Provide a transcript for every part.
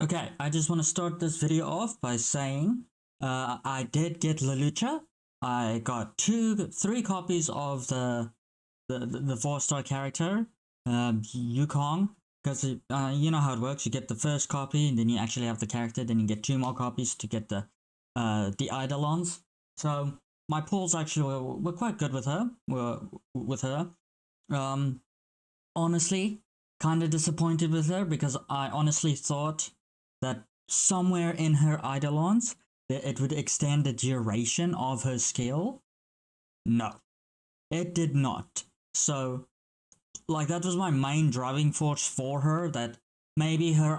Okay, I just want to start this video off by saying I did get Lelucha. I got three copies of the 4-star character, Yukong, because you know how it works. You get the first copy, and then you actually have the character. Then you get 2 more copies to get the Eidolons. So my pulls actually were quite good with her. Honestly, kind of disappointed with her because I honestly thought that somewhere in her Eidolons that it would extend the duration of her skill. No, it did not. So, like, that was my main driving force for her, that maybe her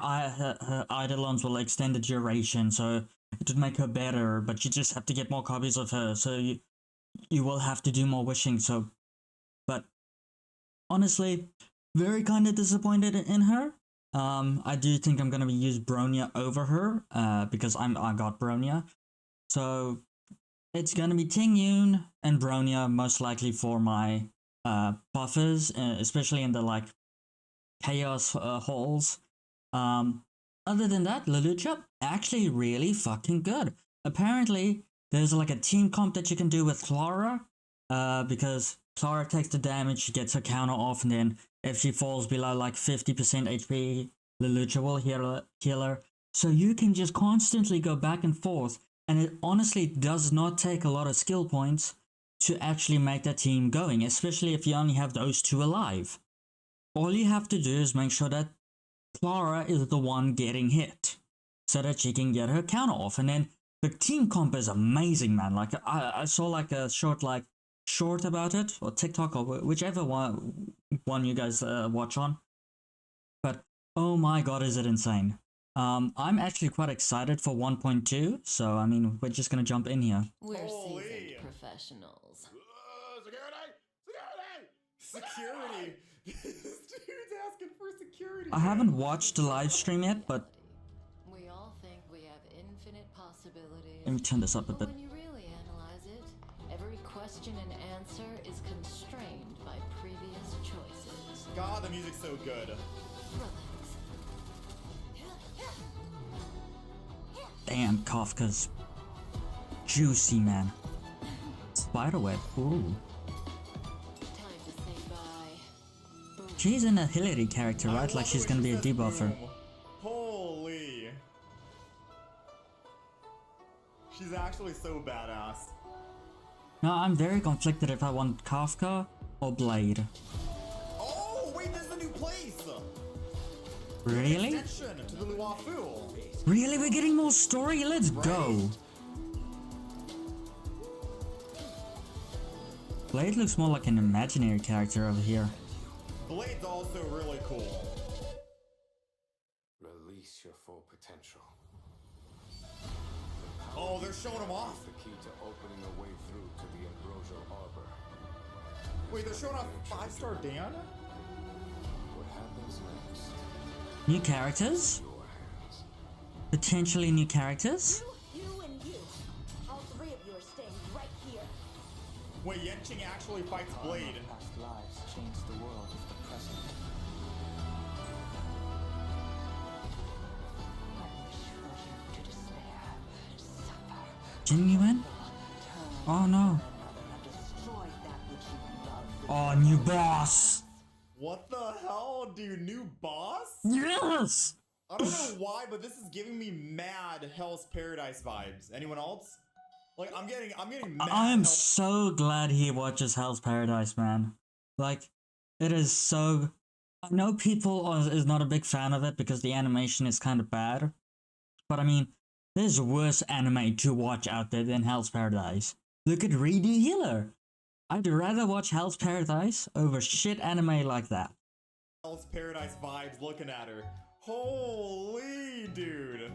Eidolons will extend the duration, so it would make her better, but you just have to get more copies of her, so you will have to do more wishing. So, but honestly, very kind of disappointed in her. I do think I'm gonna use Bronya over her, because I got Bronya. So it's gonna be Ting Yun and Bronya most likely for my buffers, especially in the like chaos halls. Other than that, Lelucha actually really fucking good. Apparently, there's like a team comp that you can do with Clara, because Clara takes the damage, she gets her counter off, and then if she falls below like 50% HP, Lelucha will heal her. So you can just constantly go back and forth, and it honestly does not take a lot of skill points to actually make that team going, especially if you only have those 2 alive. All you have to do is make sure that Clara is the one getting hit, so that she can get her counter off, and then the team comp is amazing, man. Like I saw like a short about it, or TikTok, or whichever one you guys watch on. But oh my god, is it insane! I'm actually quite excited for 1.2, so I mean, we're just gonna jump in here. We're seasoned professionals. Security! This dude's asking for security. I haven't watched the live stream yet, but We all think we have infinite possibilities. let me turn this up a But bit. when you really analyze it, every question and answer is constrained by previous choices. God, the music's so good. Relax. Damn, Kafka's juicy, man. Spiderweb, ooh. Time to say bye. She's in a Hillary character, right? Like she's gonna be a debuffer. Holy. She's actually so badass. Now, I'm very conflicted if I want Kafka or Blade. Oh, wait, this is a new place! Really? Extension to the Luafu. Really? We're getting more story? Let's go! Blade looks more like an imaginary character over here. Blade's also really cool. Release your full potential. Oh, they're showing him off. The key to opening a way through to the Ambrosial Arbor. Wait, they're showing off 5-star Dan? What happens next? New characters? Your hands. Potentially new characters? You and you. All 3 of you are staying right here. Wait, Yenching actually fights Blade. Past lives changed the world of the present. Unleash you to despair and suffer. Genuine? Oh no. Have destroyed that which you love. Oh, new boss! What the hell, dude? New boss? Yes! I don't know why, but this is giving me mad Hell's Paradise vibes. Anyone else? Like, I'm getting mad. I'm so glad he watches Hell's Paradise, man. Like, it is so... I know people is not a big fan of it because the animation is kind of bad. But I mean, there's worse anime to watch out there than Hell's Paradise. Look at Redo Healer. I'd rather watch Hell's Paradise over shit anime like that. Hell's Paradise vibes looking at her. Holy, dude.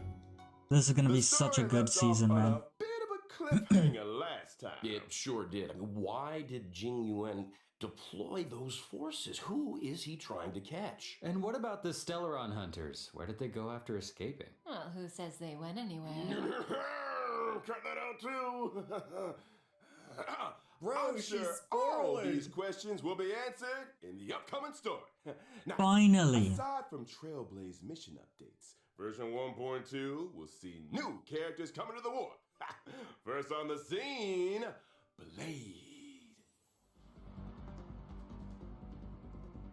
This is gonna be The such a story good left off season, on man. A bit of a cliffhanger last time. It sure did. I mean, why did Jing Yuan deploy those forces? Who is he trying to catch? And what about the Stellaron hunters? Where did they go after escaping? Well, who says they went anywhere? Cut that out too. Bro, I'm she's sure all spoiling. these questions will be answered in the upcoming story. Now, Finally. aside from Trailblaze mission updates, Version 1.2 will see new characters coming to the war. First on the scene, Blade.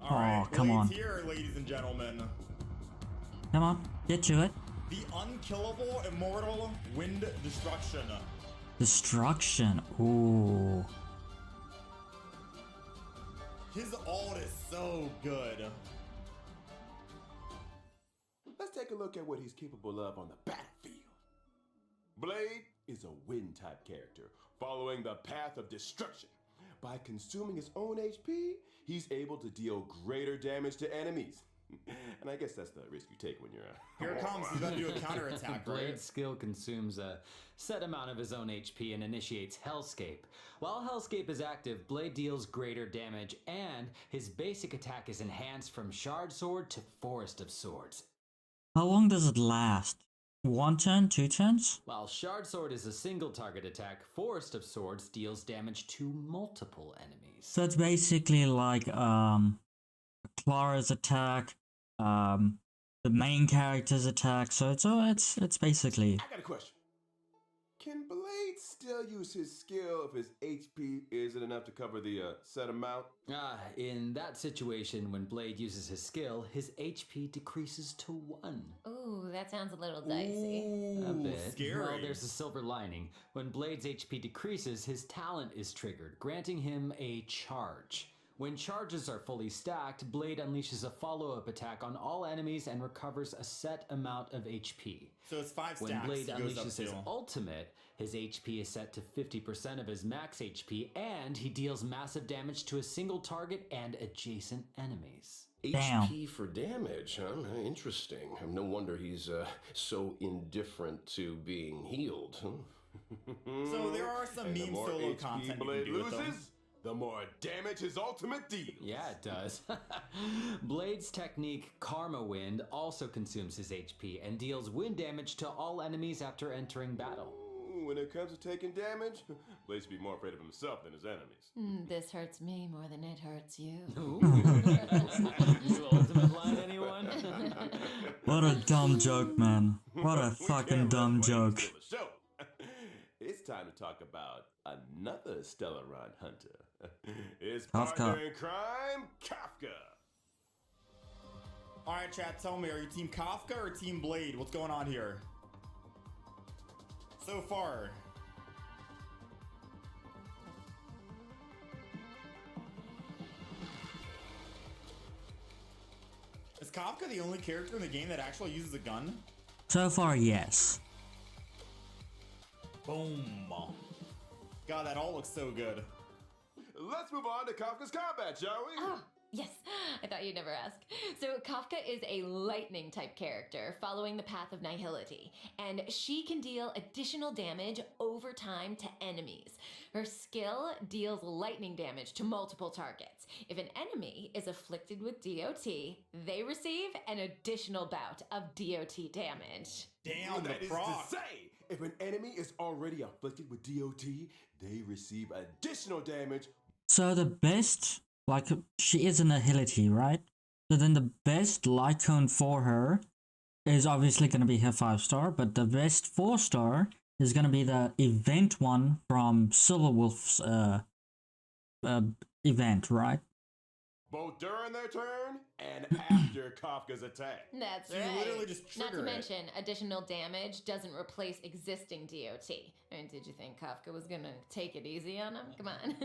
All right, Oh, come on. Blade's here, ladies and gentlemen. Come on, get to it. The unkillable, immortal wind destruction. Destruction. Ooh. His ult is so good. Let's take a look at what he's capable of on the battlefield. Blade is a wind-type character, following the path of destruction. By consuming his own HP, he's able to deal greater damage to enemies. And I guess that's the risk you take when you're Here it comes. He's gonna do a counterattack, right? Blade's skill consumes a set amount of his own HP and initiates Hellscape. While Hellscape is active, Blade deals greater damage, and his basic attack is enhanced from Shard Sword to Forest of Swords. How long does it last? 1 turn? 2 turns? While Shard Sword is a single target attack, Forest of Swords deals damage to multiple enemies. So it's basically like Clara's attack, the main character's attack. So it's basically. I got a question. Can Blade still use his skill if his HP isn't enough to cover the set amount? In that situation, when Blade uses his skill, his HP decreases to 1. Ooh, that sounds a little dicey. A Ooh, bit. scary. Well, there's a silver lining. When Blade's HP decreases, his talent is triggered, granting him a charge. When charges are fully stacked, Blade unleashes a follow-up attack on all enemies and recovers a set amount of HP. So it's 5 When stacks. Blade he goes up unleashes his to. ultimate, his HP is set to 50% of his max HP, and he deals massive damage to a single target and adjacent enemies. Damn. HP for damage, huh? Interesting. No wonder he's so indifferent to being healed. Huh? So there are some And the meme more solo HP content you can Blade do with them. loses, the more damage his ultimate deals. Yeah, it does. Blade's technique, Karma Wind, also consumes his HP and deals wind damage to all enemies after entering battle. Ooh, when it comes to taking damage, Blade should be more afraid of himself than his enemies. This hurts me more than it hurts you. You ultimate line, anyone? What a dumb joke, man. What a We fucking can't dumb let Blade joke. steal the show. It's time to talk about another Stellaron hunter. His Kafka. partner in crime, Kafka. All right, chat. Tell me, are you Team Kafka or Team Blade? What's going on here? So far. Is Kafka the only character in the game that actually uses a gun? So far, yes. Boom. God, that all looks so good. Let's move on to Kafka's combat, shall we? Oh, yes. I thought you'd never ask. So Kafka is a lightning type character following the path of nihility, and she can deal additional damage over time to enemies. Her skill deals lightning damage to multiple targets. If an enemy is afflicted with DOT, they receive an additional bout of DOT damage. Damn, That the is proc. to say, if an enemy is already afflicted with DOT, they receive additional damage. So the best, like, she is an agility, right? So then the best Lycone for her is obviously going to be her 5-star, but the best 4-star is going to be the event one from Silverwolf's event, right? Both during their turn and after Kafka's attack. That's So you right. literally just Not to trigger it. mention, additional damage doesn't replace existing DOT. I mean, did you think Kafka was gonna take it easy on him? Come on.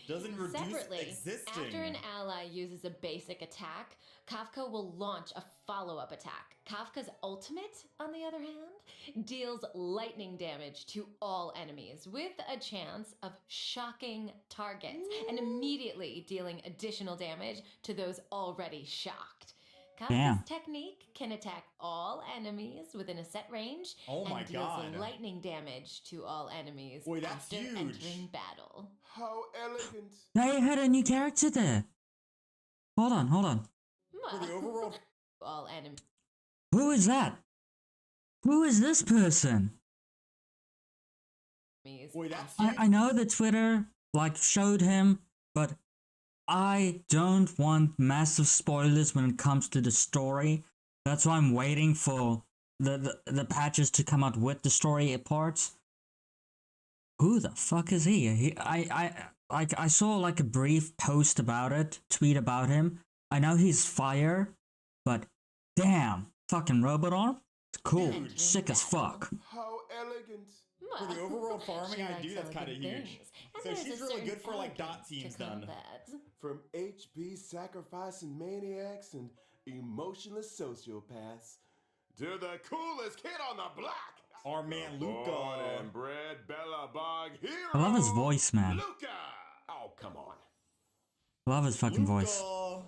Doesn't reduce Separately, existing. after an ally uses a basic attack, Kafka will launch a follow-up attack. Kafka's ultimate, on the other hand, deals lightning damage to all enemies with a chance of shocking targets and immediately dealing additional damage to those already shocked. Kafka's Damn. technique can attack all enemies within a set range Oh my and deals God. lightning damage to all enemies Boy, that's after huge. entering battle. How elegant. They had a new character there. Hold on. For the overworld. All enemies. Who is that? Who is this person? Boy, that's I know the Twitter, like, showed him, but I don't want massive spoilers when it comes to the story. That's why I'm waiting for the patches to come out with the story parts. Who the fuck is he? I saw like a brief post about it, tweet about him. I know he's fire, but damn, fucking robot arm, it's cool, Dude. sick as fuck. How elegant. For the overworld farming She I likes do, that's kind of elegant huge. things. And So there's she's a really certain good for like dot elegance to teams then. combat. From HP sacrificing maniacs and emotionless sociopaths to the coolest kid on the block. Our man Born Luka. and bred Bella Bog hero. I love his voice, man. Luka. Oh, come on. Love his fucking voice. Luka.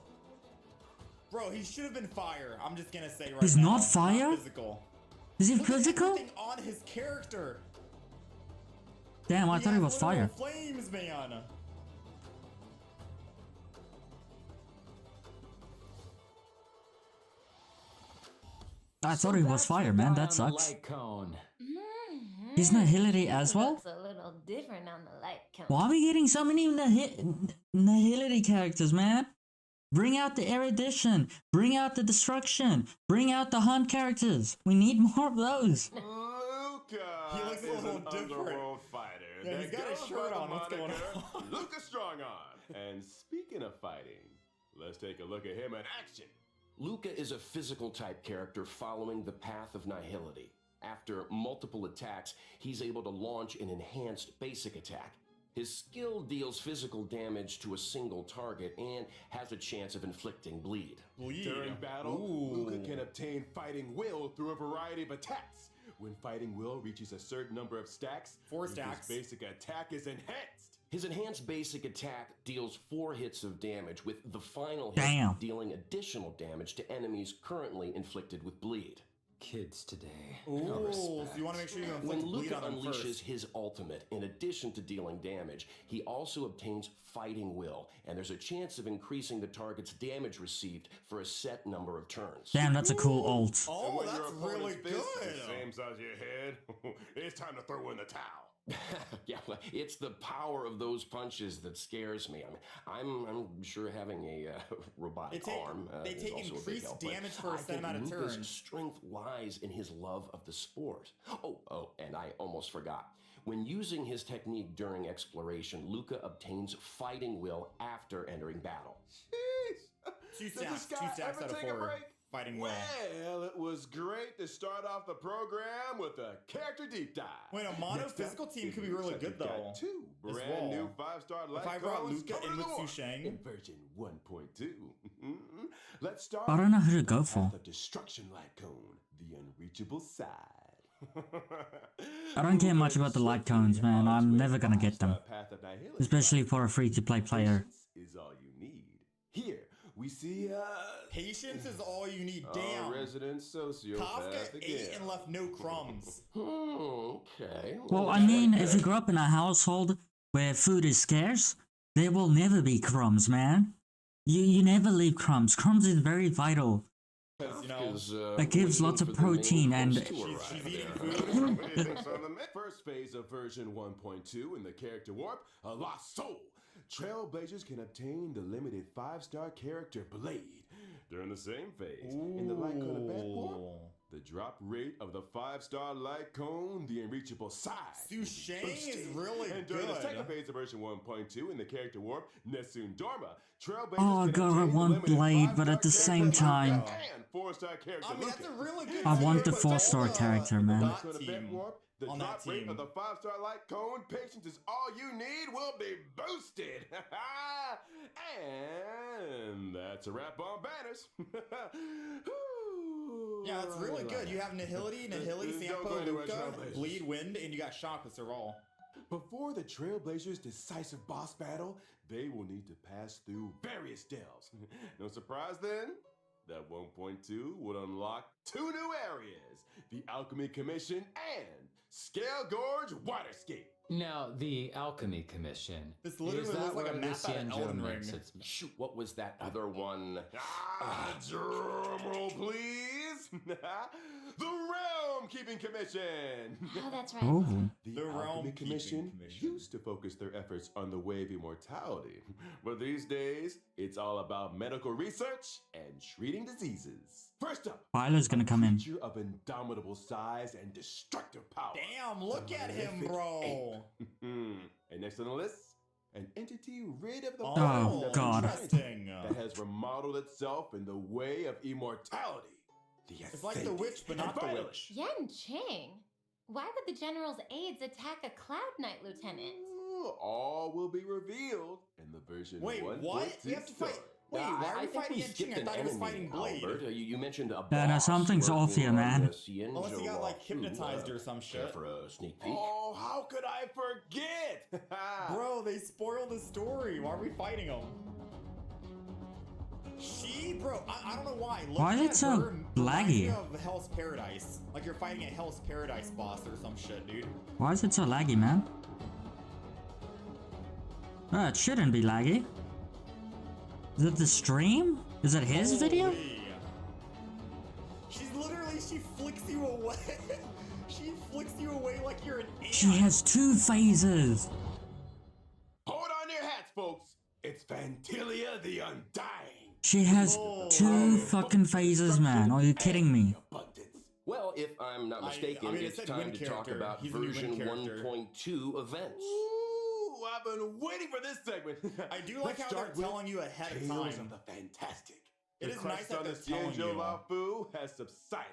Bro, he should have been fire. I'm just gonna say right He's now. not fire? Physical. Is he Look at physical? everything on his character. Damn, I thought he has was literal fire. Flames, man. I thought he was That's fire, the man. guy That on the sucks. light cone. He's Nihility as well? Looks a little different on the light cone. Why are we getting so many Nihility characters, man? Bring out the erudition. Bring out the destruction. Bring out the hunt characters. We need more of those. Luka He looks a is little an different. underworld fighter. Yeah, he's that got his goes shirt by the on. What's going moniker on? Luka Strongarm. And speaking of fighting, let's take a look at him in action. Luka is a physical type character following the path of nihility. After multiple attacks, he's able to launch an enhanced basic attack. His skill deals physical damage to a single target and has a chance of inflicting bleed. Bleed. During battle, Ooh. Luka can obtain fighting will through a variety of attacks. When fighting will reaches a certain number of stacks, 4 Luka's stacks. basic attack is enhanced. His enhanced basic attack deals 4 hits of damage, with the final hit Damn. dealing additional damage to enemies currently inflicted with bleed. Kids today. Ooh, so you want to make sure you When inflict bleed Luka on them unleashes first. his ultimate, in addition to dealing damage, he also obtains fighting will, and there's a chance of increasing the target's damage received for a set number of turns. Damn, that's a cool ult. And Oh, when that's your opponent's really fist is good. the same size as your head, it's time to throw in the towel. Yeah, well, it's the power of those punches that scares me. I mean, I'm sure having a robotic arm they is take also a big increased help, but damage for a I set think amount of Luka's turns. strength lies in his love of the sport. Oh, and I almost forgot. When using his technique during exploration, Luka obtains fighting will after entering battle. Jeez. Two Does this stacks guy out ever of take a 4. break? Fighting well. Well, it was great to start off the program with a character deep dive. Wait, a mono Next up, physical team it could be looks really like good we've got though. 2 as brand well. new 5-star light If I brought cones Luka coming in to with the war Sushang. in version 1.2. Let's start. I don't know who to with go the for. Path of Destruction light cone, the unreachable side. I don't care much about the light cones, man. I'm never gonna get them. Path of Nihility. Especially for a free-to-play player. Patience is all you need. Here we see Patience is all you need. our Damn. resident sociopath Kafka again. ate and left no crumbs. Okay. Well, I mean, if you grew up in a household where food is scarce, there will never be crumbs, man. You never leave crumbs. Crumbs is very vital. Because, you know, Is, It gives waiting lots of for the main protein and- course to she's arrive eating there. food. What do you think's on the first phase of version 1.2 in the character warp, a lost soul. Trailblazers can obtain the limited 5-star character Blade. During the same phase, in the light cone event warp, the drop rate of the 5-star light cone, the unreachable side. will be Sushang boosted. is really And during the good. second phase of version 1.2 in the character warp, Nessun Dorma, Trailblazers Oh, can God, I obtain the want limited Blade, 5-star but at the same character time- Luka and 4-star character I mean, that's a Luka. really good I want the team, but 4-star all the character, man. dot Gonna team bet warp, the on drop that rate team. of the 5-star light cone, patience is all you need, will be boosted. And that's a wrap on banners. Yeah, that's really good. You have Nihility, Don't go Sampo, anywhere, Luka, Trailblazers. Bleed, Wind, and you got Shock with Serval. Before the Trailblazers' decisive boss battle, they will need to pass through various delves. No surprise then? That 1.2 would unlock 2 new areas, the Alchemy Commission and Scale Gorge Waterscape. Now, the Alchemy Commission. This literally is that looks like a where map out of Lucienjo Elden makes Ring. its- Shoot, what was that other one? Drum roll, please. The Realm Keeping Commission! Oh, that's right. Oh. The The Realm Alchemy Keeping Commission Commission. used to focus their efforts on the way of immortality, but these days, it's all about medical research and treating diseases. First up, Violet's gonna come in. creature of indomitable size and destructive power. Damn, look The at him, Malefic bro. Ape. And next on the list, an entity rid of the Oh, burdens of God. humanity Interesting. that has remodeled itself in the way of immortality. The It's like the Ascendant. witch, but And not the finally, witch. Yen Ching? Why would the General's aides attack a Cloud Knight lieutenant? all will be revealed in the version Wait, 1.2 what? You have to fight. story. Wait, why are we think fighting we Yen Ching? skipped I an thought he was enemy, fighting Blade. Albert. You mentioned a Yeah, no, boss something's working off here, on man. the Cienzo Unless he got like walkthrough. hypnotized or some Care shit. for a sneak peek? Oh, how could I forget? Bro, they spoiled the story. Why are we fighting him? Bro, I don't know why. Why is Looking it at so her reminds me laggy? of Hell's Paradise. Like you're fighting a Hell's Paradise boss or some shit, dude. Why is it so laggy, man? It shouldn't be laggy. Is it the stream? Is it his video? Holy. She's literally, she flicks you away. She flicks you away like you're an ant. She has 2 phases. Hold on your hats, folks. It's Vantilia the Undying. She has Oh. 2 fucking phases, man. Are you kidding me? Abundance. Well, if I'm not mistaken, I mean, it it's said time Wind to talk character. about He's a new Wind version character. 1.2 events. Ooh, I've been waiting for this segment. I do like Let's how they're start with telling you ahead of Tales time. of the Fantastic. It The is crust nice that on they're the telling Cienzo you. Lafu has subsided,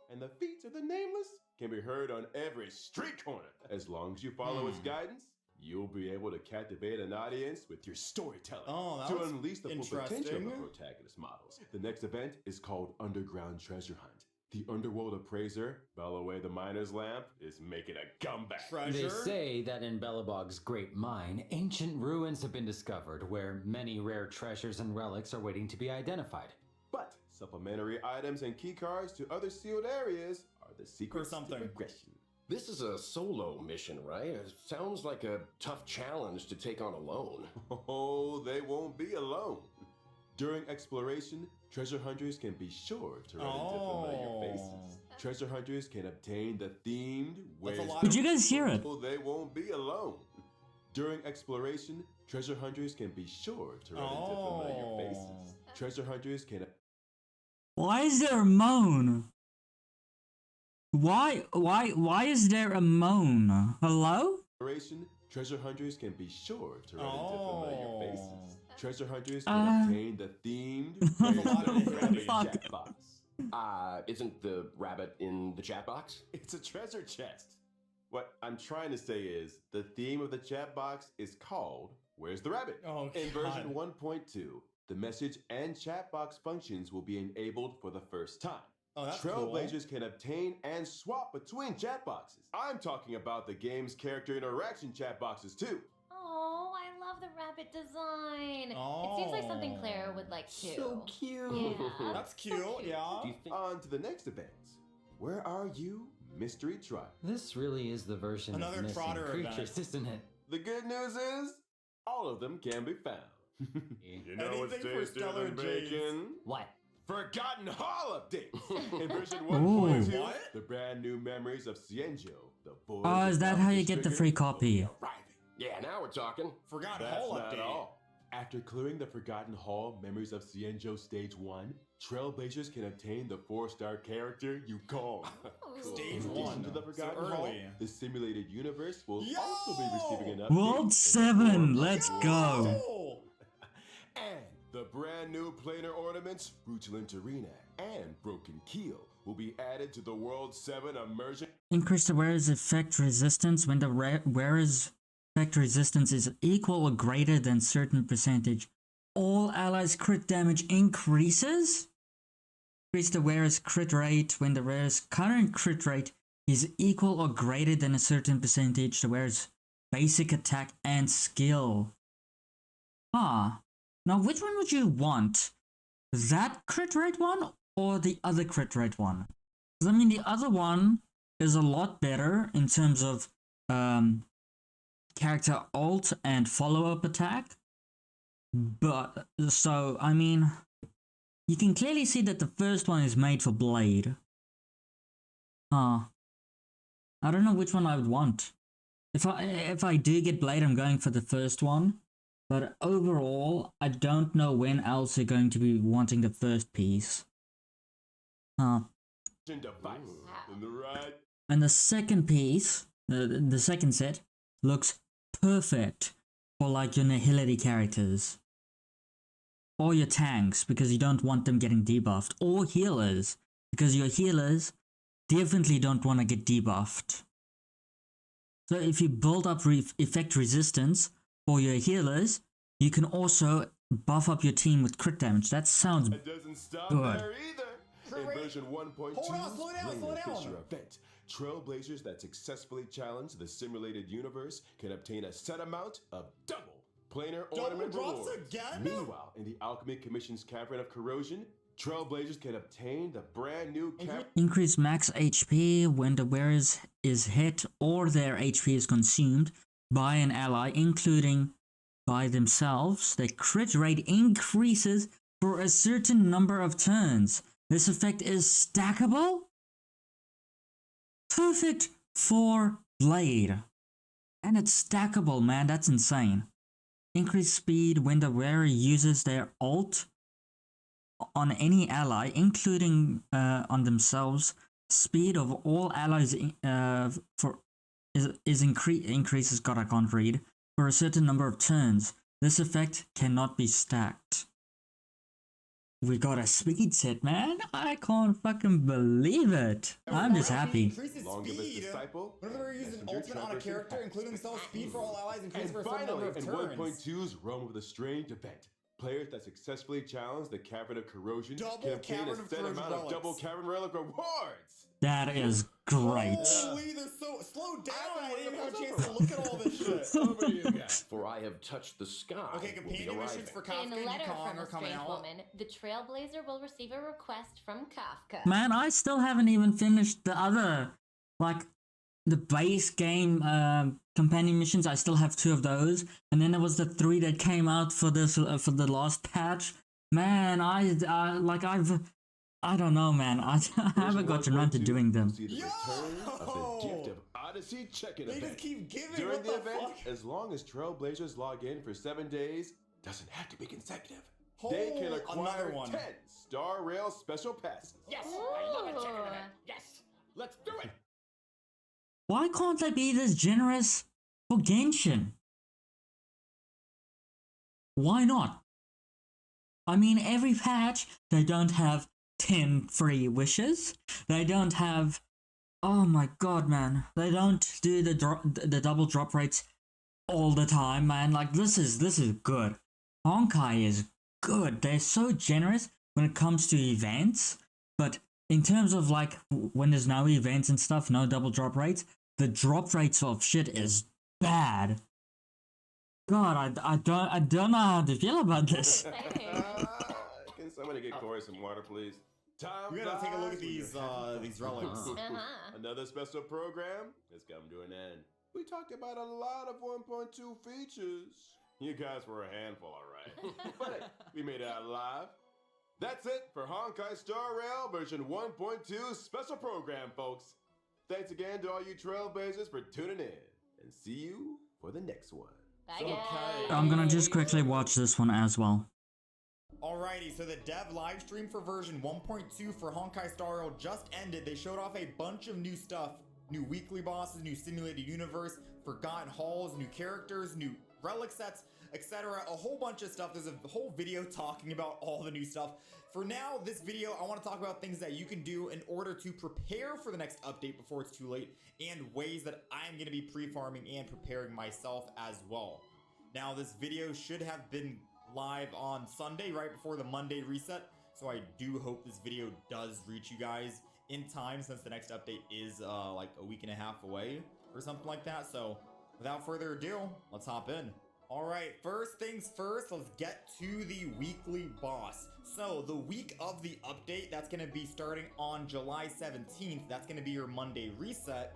and the feats of the Nameless can be heard on every street corner. As long as you follow its guidance, you'll be able to captivate an audience with your storytelling Oh, that to was unleash the full potential of the interesting. protagonist models. The next event is called Underground Treasure Hunt. The Underworld Appraiser, Bellaway the Miner's Lamp, is making a comeback. They Treasure? say that in Belobog's great mine, ancient ruins have been discovered where many rare treasures and relics are waiting to be identified. But supplementary items and keycards to other sealed areas are the secret something. to progression. This is a solo mission, right? It sounds like a tough challenge to take on alone. Oh, they won't be alone. During exploration, treasure hunters can be sure to run into familiar faces. Treasure hunters can obtain the themed That's a Where's lot Did of- you guys hear it? Oh, they won't be alone. During exploration, treasure hunters can be sure to run into familiar faces. Treasure hunters can Why is there a moan? Why is there a moan? Hello? exploration, treasure hunters can be sure to run into familiar faces. Treasure hunters Uh. can obtain the themed There's a lot of Where's the Fuck. Rabbit box. Isn't the rabbit in the chat box? It's a treasure chest. What I'm trying to say is the theme of the chat box is called Where's the Rabbit? Oh, In version God. 1.2, the message and chat box functions will be enabled for the first time. Oh, that's Trailblazers can obtain and swap between chat boxes. I'm talking about the game's character interaction chat boxes too. Oh, I love the rabbit design. It seems like something Clara would like too. So cute. Yeah. That's cute, Do yeah. you think On to the next event. Where are you, Mystery Trotter? This really is the version Another of missing Trotter creatures, event. isn't it? The good news is, all of them can be found. You know what's Anything for tastier Stellar than Jades. bacon? What? Forgotten Hall updates! In version Ooh. 1.2, What? the brand new memories of Cienzo, the boys Oh, is of that how you Alpha's get the Trigger, free will copy? be arriving. Yeah, now we're talking. Forgotten That's Hall not update. all. After clearing the Forgotten Hall Memories of Cienzo Stage 1, Trailblazers can obtain the 4-star character Yukong. Stage In addition 1. to the So Forgotten Hall, early. the simulated universe will Yo! also be receiving an update. World in the 7, form of let's World go. 10. Oh. And the brand new planar ornaments, Brutalent Arena and Broken Keel, will be added to the World 7 immersion. Increase the wearer's effect resistance when the wearer's effect resistance is equal or greater than certain percentage. All allies' crit damage increases. Increase the wearer's crit rate when the wearer's current crit rate is equal or greater than a certain percentage. The wearer's basic attack and skill. Ah, now which one would you want? That crit rate one or the other crit rate one? 'Cause I mean, the other one is a lot better in terms of character alt and follow-up attack. But, so, I mean, you can clearly see that the first one is made for Blade. I don't know which one I would want. If I do get Blade, I'm going for the first one. But overall, I don't know when else you're going to be wanting the first piece. Device. In the right. And the second piece, the second set, looks perfect for like your nihility characters. Or your tanks, because you don't want them getting debuffed. Or healers, because your healers definitely don't want to get debuffed. So if you build up effect resistance for your healers, you can also buff up your team with crit damage. That sounds It doesn't stop good. there either. In version 1.2, Hold on, slow down. Fisher event, Trailblazers that successfully challenge the simulated universe can obtain a set amount of double planar ornament drops rewards. again? Meanwhile, in the Alchemy Commission's Cavern of Corrosion, Trailblazers can obtain the brand new Increase max HP when the wearer is hit or their HP is consumed by an ally, including by themselves. The crit rate increases for a certain number of turns. This effect is stackable? Perfect for Blade. And it's stackable, man. That's insane. Increase speed when the wearer uses their ult on any ally, including on themselves. Speed of all allies increases. God, I can't read. For a certain number of turns. This effect cannot be stacked. We got a speed set, man. I can't fucking believe it. I'm just happy. Increases speed. disciple. Whenever they're using ultimate on a character, including themselves, speed for all allies increases And for a certain number finally, of in turns. 1.2's Realm of the Strange event, players that successfully challenge the Cavern of Corrosion Double can obtain Cavern a of set Corrosion amount of relics. double Cavern Relic rewards. That is great. Holy, they're so slow down. I didn't even have a chance to look at all this shit. Over to you guys. For I have touched the sky. Okay, will be companion missions arriving. for Kafka In a and letter Yukong from are a coming strange out. woman, the Trailblazer will receive a request from Kafka. Man, I still haven't even finished the other, like, the base game companion missions. I still have 2 of those. And then there was the 3 that came out for this, for the last patch. Man, I don't know, man. I haven't got around to doing them. See the return of the gift of Odyssey check-in They event. just keep giving. During What the the event, fuck? as long as Trailblazers log in for 7 days, doesn't have to be consecutive. They can Oh, acquire another one. 10 Star Rail special passes. Yes, I love a check-in event. Yes, let's do it. Why can't they be this generous for Genshin? Why not? I mean, every patch, they don't have 10 free wishes. They don't have... Oh my god, man. They don't do the double drop rates all the time, man. Like, this is good. Honkai is good. They're so generous when it comes to events. But in terms of, like, when there's no events and stuff, no double drop rates, the drop rates of shit is bad. God, I don't know how to feel about this. Can somebody get Corey some water, please? Time We gotta take a look at flies when these you're having relics. fun. Uh-huh. Another special program has come to an end. We talked about a lot of 1.2 features. You guys were a handful, alright. But hey, we made it out alive. That's it for Honkai Star Rail version 1.2 special program, folks. Thanks again to all you Trailblazers for tuning in. And see you for the next one. Bye, Okay. guys. I'm gonna just quickly watch this one as well. Alrighty, so the dev live stream for version 1.2 for Honkai Star Rail just ended. They showed off a bunch of new stuff. New weekly bosses, new simulated universe, forgotten halls, new characters, new relic sets, etc. A whole bunch of stuff. There's a whole video talking about all the new stuff. For now, this video, I want to talk about things that you can do in order to prepare for the next update before it's too late, and ways that I'm going to be pre-farming and preparing myself as well. Now, this video should have been live on Sunday, right before the Monday reset, so I do hope this video does reach you guys in time, since the next update is like a week and a half away or something like that. So without further ado, let's hop in. All right, first things first, let's get to the weekly boss. So the week of the update, that's going to be starting on July 17th. That's going to be your Monday reset.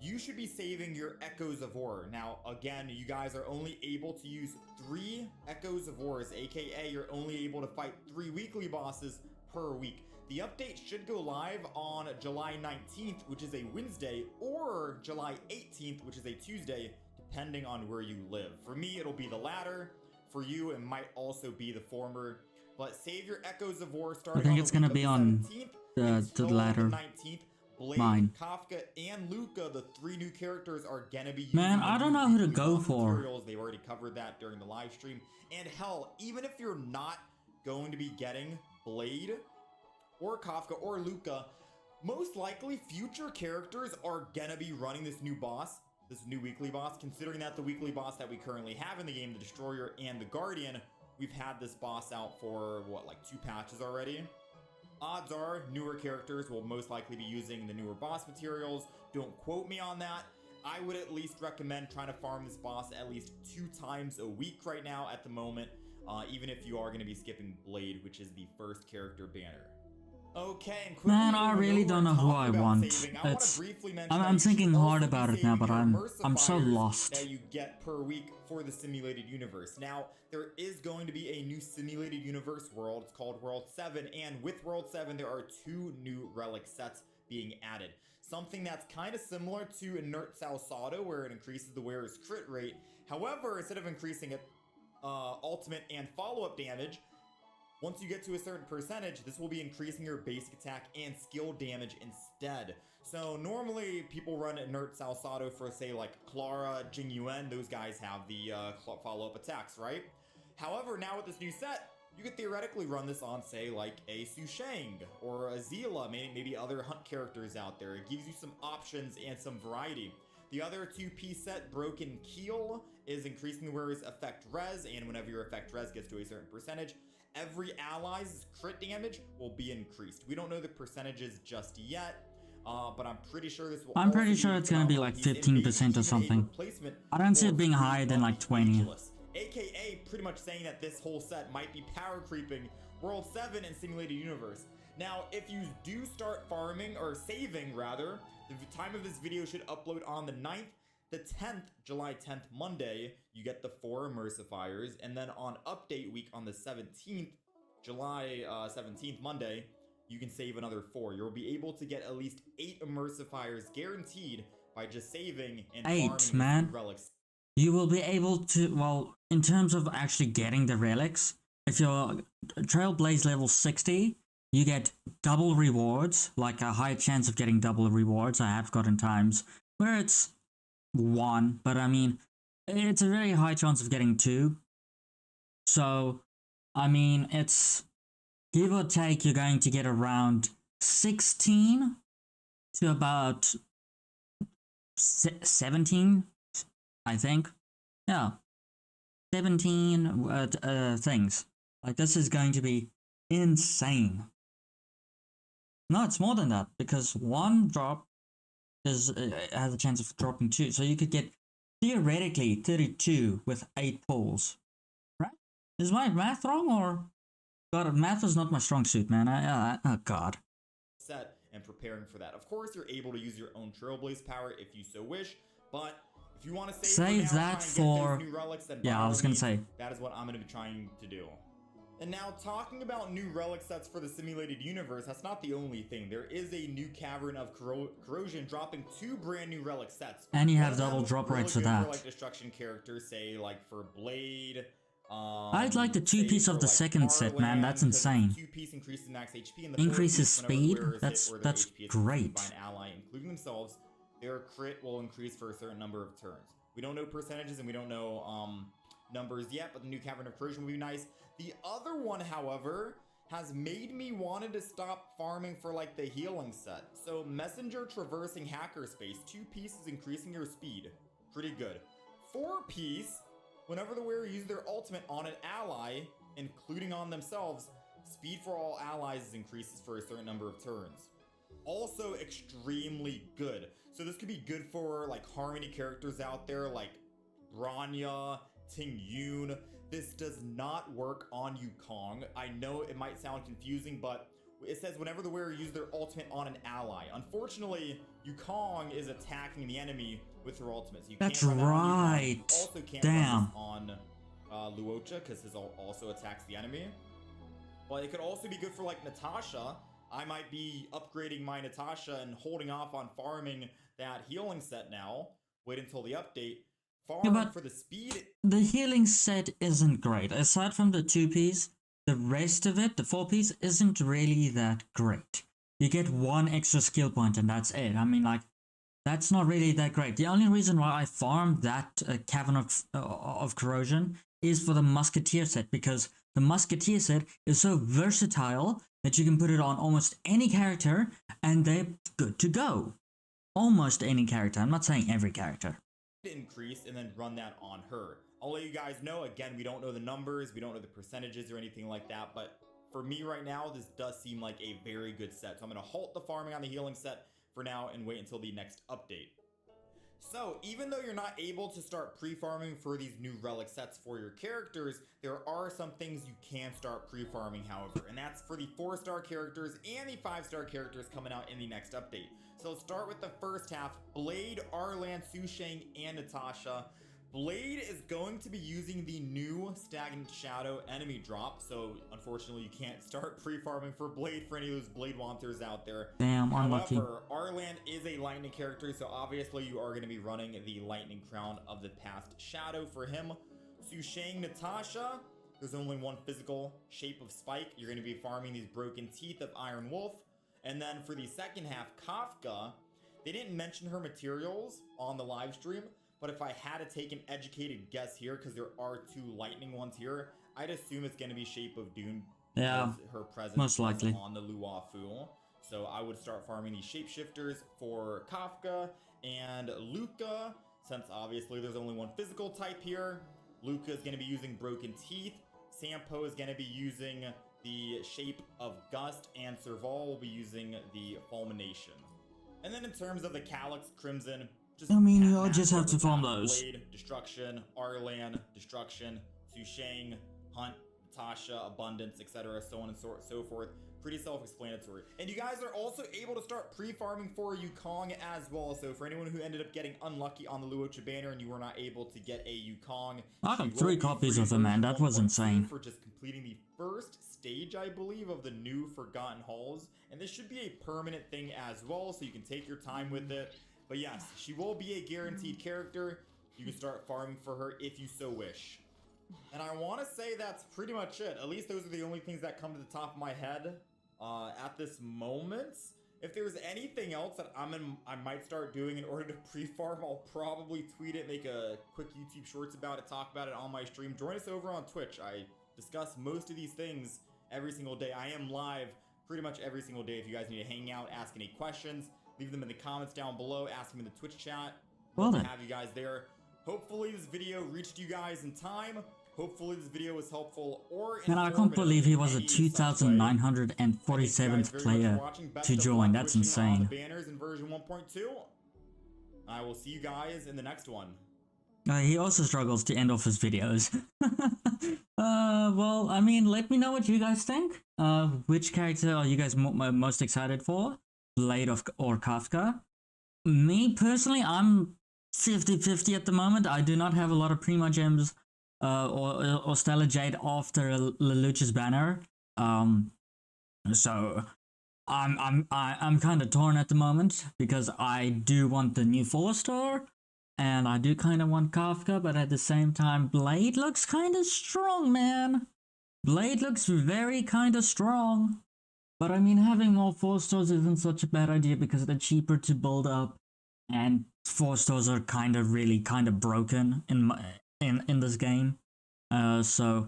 You should be saving your Echoes of War. Now, again, you guys are only able to use 3 Echoes of Wars, aka you're only able to fight 3 weekly bosses per week. The update should go live on July 19th, which is a Wednesday, or July 18th, which is a Tuesday, depending on where you live. For me, it'll be the latter. For you, it might also be the former. But save your Echoes of War starting I think on it's the gonna week be of on the 17th the until latter. the 19th. Blade, Mine. Kafka, and Luka, the 3 new characters, are gonna be Man, using the I don't new know who to weekly go boss for. materials. They've already covered that during the live stream. And hell, even if you're not going to be getting Blade or Kafka or Luka, most likely future characters are gonna be running this new boss, this new weekly boss, considering that the weekly boss that we currently have in the game, the Destroyer and the Guardian, we've had this boss out for, what, like 2 patches already? Odds are newer characters will most likely be using the newer boss materials. Don't quote me on that. I would at least recommend trying to farm this boss at least 2 times a week right now at the moment, even if you are going to be skipping Blade, which is the first character banner. Okay, and quickly, Man, I really we're don't know who talking I about want. saving. I wanna It's briefly mention I'm that you should thinking hard also be about it now, saving but your I'm so Mercifiers lost. that you get per week for the simulated universe. Now, there is going to be a new simulated universe world. It's called World 7, and with World 7, there are 2 new relic sets being added. Something that's kind of similar to Inert Salsado, where it increases the wearer's crit rate. However, instead of increasing it ultimate and follow-up damage, once you get to a certain percentage, this will be increasing your basic attack and skill damage instead. So normally people run Inert Salsado for, say, like Clara, Jing Yuan. Those guys have the follow-up attacks, right? However, now with this new set, you could theoretically run this on, say, like a Su Shang or a Zila, maybe other hunt characters out there. It gives you some options and some variety. The other 2-piece set, Broken Keel, is increasing the wearer's effect res, and whenever your effect res gets to a certain percentage, every ally's crit damage will be increased. We don't know the percentages just yet, but I'm pretty sure this will. I'm pretty also sure it's gonna be like 15% or something. I don't see it being higher than like 20. AKA pretty much saying that this whole set might be power creeping World 7 and Simulated Universe. Now, if you do start farming, or saving rather, the time of this video should upload on the 9th. The 10th, July 10th, Monday, you get the 4 Mercifiers, and then on update week on the 17th, July 17th, Monday, you can save another 4. You'll be able to get at least 8 Mercifiers guaranteed by just saving and 8, farming man. relics. You will be able to, well, in terms of actually getting the relics, if you're Trailblaze level 60, you get double rewards, like a high chance of getting double rewards. I have gotten times where it's 1, but I mean, it's a very high chance of getting 2. So, I mean, it's give or take, you're going to get around 16 to about 17, I think. Yeah, 17 things. Like, this is going to be insane. No, it's more than that, because 1 drop is has a chance of dropping 2, so you could get theoretically 32 with 8 pulls, right? Is my math wrong, or God? Math is not my strong suit, man. Oh God. Set and preparing for that. Of course, you're able to use your own Trailblaze power if you so wish, but if you want to Save for now, that try and for- get those new relics, then Yeah, by I all was gonna means, say. that is what I'm going to be trying to do. And now, talking about new relic sets for the simulated universe, that's not the only thing. There is a new Cavern of Corrosion dropping 2 brand new relic sets. And you One have of them double looks drop really rates for good that. For, like, destruction characters, say like for Blade. I'd like the 2-piece say of for, the like, second set, man. That's Arland, 'cause insane. 2-piece increases max HP, and the Increases 4-piece, whenever the speed? wearer is hit That's or their HP is consumed great. by an ally, including themselves, their crit will increase for a certain number of turns. We don't know percentages and we don't know numbers yet, but the new Cavern of Corrosion will be nice. The other one, however, has made me wanted to stop farming for like the healing set. So Messenger Traversing Hacker Space, 2 pieces increasing your speed. Pretty good. 4-piece, whenever the wearer uses their ultimate on an ally, including on themselves, speed for all allies increases for a certain number of turns. Also extremely good. So this could be good for like Harmony characters out there like Bronya, Ting Yun. This does not work on Yukong. I know it might sound confusing, but it says whenever the wearer uses their ultimate on an ally. Unfortunately, Yukong is attacking the enemy with her ultimate. So you That's can't run that on Yukong. right. You also can't Damn. run this on Luocha because his also attacks the enemy. But it could also be good for like Natasha. I might be upgrading my Natasha and holding off on farming that healing set now. Wait until the update. Farm but for the speed. the healing set isn't great. Aside from the 2-piece, the rest of it, the 4-piece, isn't really that great. You get 1 extra skill point and that's it. I mean, like, that's not really that great. The only reason why I farmed that Cavern of Corrosion is for the Musketeer set, because the Musketeer set is so versatile that you can put it on almost any character and they're good to go. Almost any character. I'm not saying every character. Increase and then run that on her. I'll let you guys know. Again, we don't know the numbers, we don't know the percentages or anything like that, but for me right now, this does seem like a very good set. So I'm going to halt the farming on the healing set for now and wait until the next update. So even though you're not able to start pre-farming for these new relic sets for your characters, there are some things you can start pre-farming, however, and that's for the 4-star characters and the 5-star characters coming out in the next update. So let's start with the first half. Blade, Arlan, Susheng, and Natasha. Blade is going to be using the new Stagnant Shadow enemy drop, so unfortunately you can't start pre-farming for Blade for any of those Blade wanters out there. Damn, unlucky. However, Arlan is a lightning character, so obviously you are going to be running the Lightning Crown of the Past Shadow for him. Susheng, Natasha, there's only one physical shape of Spike. You're going to be farming these Broken Teeth of Iron Wolf. And then for the second half, Kafka, they didn't mention her materials on the live stream, but if I had to take an educated guess here, because there are 2 lightning ones here, I'd assume it's going to be Shape of Doom. Yeah, her presence most likely on the Luofu. So I would start farming these shapeshifters for Kafka and Luka, since obviously there's only one physical type here. Luka is going to be using Broken Teeth. Sampo is going to be using the Shape of Gust, and Serval will be using the Fulmination. And then in terms of the Calyx, Crimson, I mean, you'll just have to farm those. Blade, Destruction, Arlan, Destruction, Susheng, Hunt, Natasha, Abundance, etc., so on and so forth. Pretty self-explanatory. And you guys are also able to start pre-farming for Yukong as well. So for anyone who ended up getting unlucky on the Luocha banner and you were not able to get a Yukong, I got 3 copies of them, man. That was insane. For just completing the first stage, I believe, of the new Forgotten Halls. And this should be a permanent thing as well, so you can take your time with it. But yes, she will be a guaranteed character. You can start farming for her if you so wish. And I want to say that's pretty much it. At least those are the only things that come to the top of my head at this moment. If there's anything else that I might start doing in order to pre-farm, I'll probably tweet it, make a quick YouTube shorts about it, talk about it on my stream. Join us over on Twitch. I discuss most of these things every single day. I am live pretty much every single day. If you guys need to hang out, ask any questions, leave them in the comments down below, ask them in the Twitch chat. Well Love then. to have you guys there. Hopefully this video reached you guys in time. Hopefully this video was helpful or And I can't believe he was a 2,947th player to join. That's insane. Banners in version 1.2. I will see you guys in the next one. He also struggles to end off his videos. Well, I mean, let me know what you guys think. Which character are you guys most excited for? Blade or Kafka? Me, personally, I'm 50-50 at the moment. I do not have a lot of Prima Gems or Stellar Jade after Lelouch's banner. So I'm kind of torn at the moment because I do want the new 4-star and I do kind of want Kafka, but at the same time Blade looks kind of strong, man. Blade looks very kind of strong. But I mean, having more 4-stars isn't such a bad idea because they're cheaper to build up and 4-stars are really kind of broken in this game. So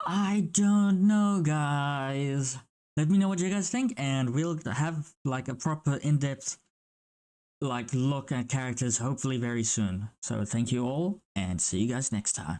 I don't know, guys. Let me know what you guys think and we'll have like a proper in-depth look at characters hopefully very soon. So thank you all and see you guys next time.